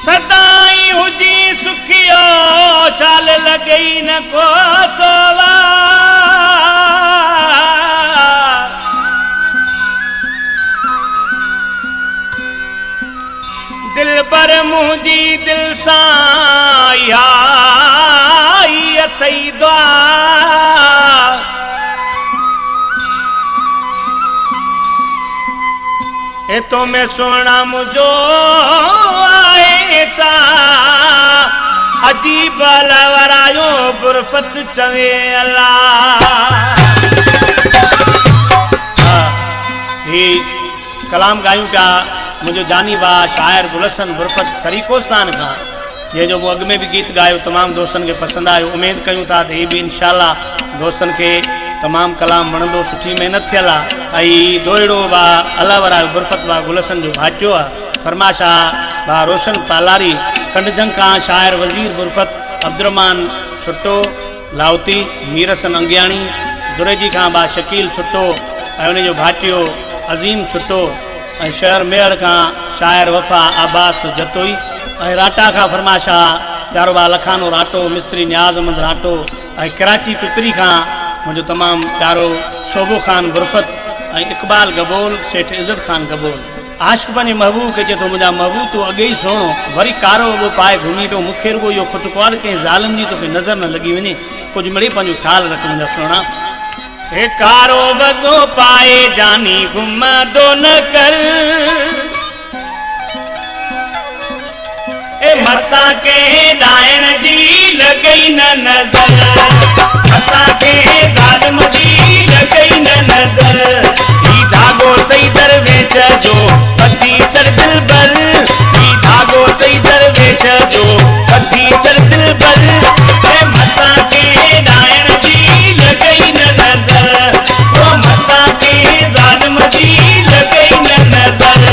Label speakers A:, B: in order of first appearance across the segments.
A: सदाई हुजी सुखियो शाल लगई न को सोवा दिल पर मुझी दिल साई अथई दुआ ए तो मैं सोना मुझो आए सा अजीब लवरायो बुरफत चवे अल्लाह। ही कलाम गायूं पिया मुझो जानी बा शायर गुलशन बुरफत सरीकोस्तान का ये जो अग में भी गीत गायो तमाम दोस्तन के पसंद आयो। उम्मीद कयूं था ये भी इंशाल्लाह दोस्तन के तमाम कलाम वणंदो सुठी मेहनत थियल आई दोड़ो बा अलावरा बुरफत बा गुलशन जो भाटियो फरमाशा बा रोशन पालारी कंडजंग का शायर वजीर बुरफत अब्दुरमान छुट्टो लावती मीरसन अंगियाणी दुरेजी खां बा शकील छुट्टो उन जो भाटियो अजीम छुट्टो शहर मेड़ का शायर वफा अब्बास जतोई राटा का फरमाशा प्यारो बा लखानो राटो मिस्त्री न्याज़मंद राटो कराची पिपरी का मुझो तमाम प्यारो शोभो खान बुरफत इकबाल गबोल सेठ इज्जत खान गबोल आशिक बने महबूब के तो मुझा महबूब तो अगे ही सोनो वरी कारो वो पाए घूमी तो मुखे रुगो यो खुटकुआर के जालिम जी तो के नजर न लगी वने कुछ मिड़ी पंजो ख्याल रख मुझा सोना। हे कारो वगो पाए जानी घुम दो न कर ए मता के डायन दी लगई न नजर मता के जालिम दी लगई न नजर ई धागो सही दरवेश जो पति सर दिल बर ई धागो सही दरवेश जो पति सर दिल बर ए मता के डायन दी लगई न नजर ओ मता के जालिम दी लगई न नजर।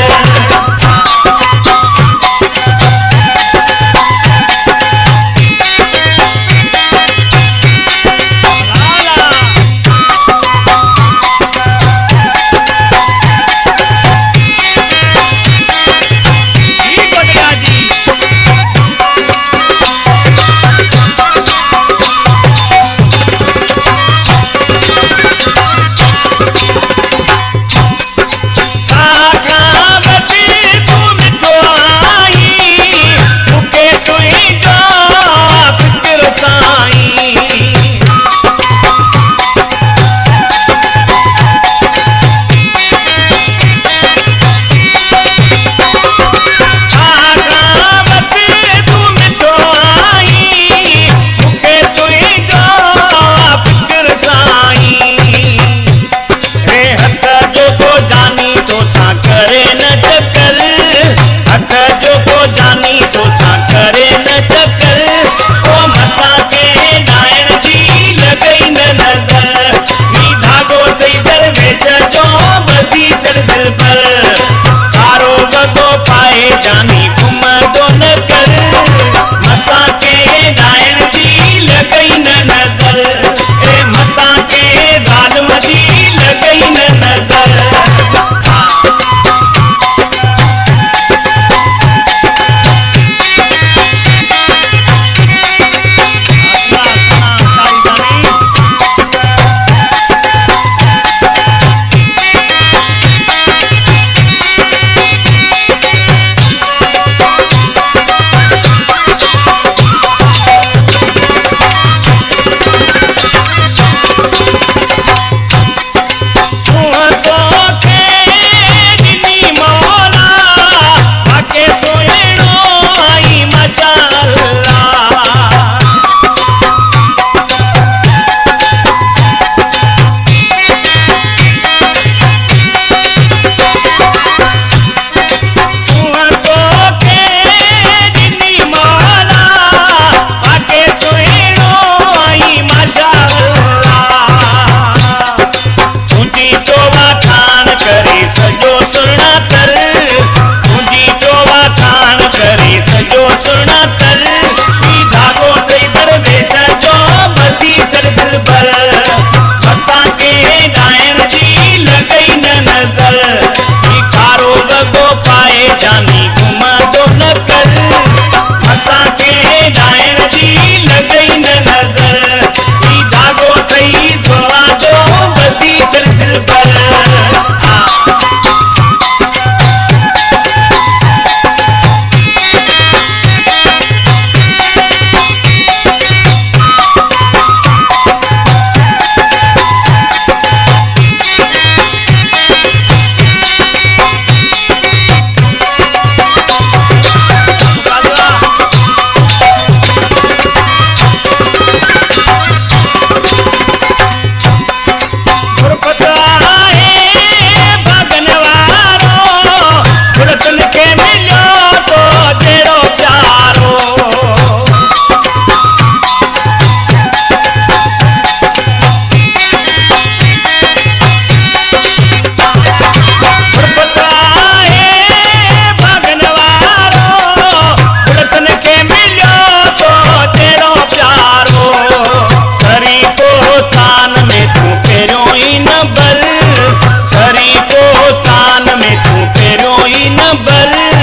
A: पाए जानी घुमा दो न कर रोई न बर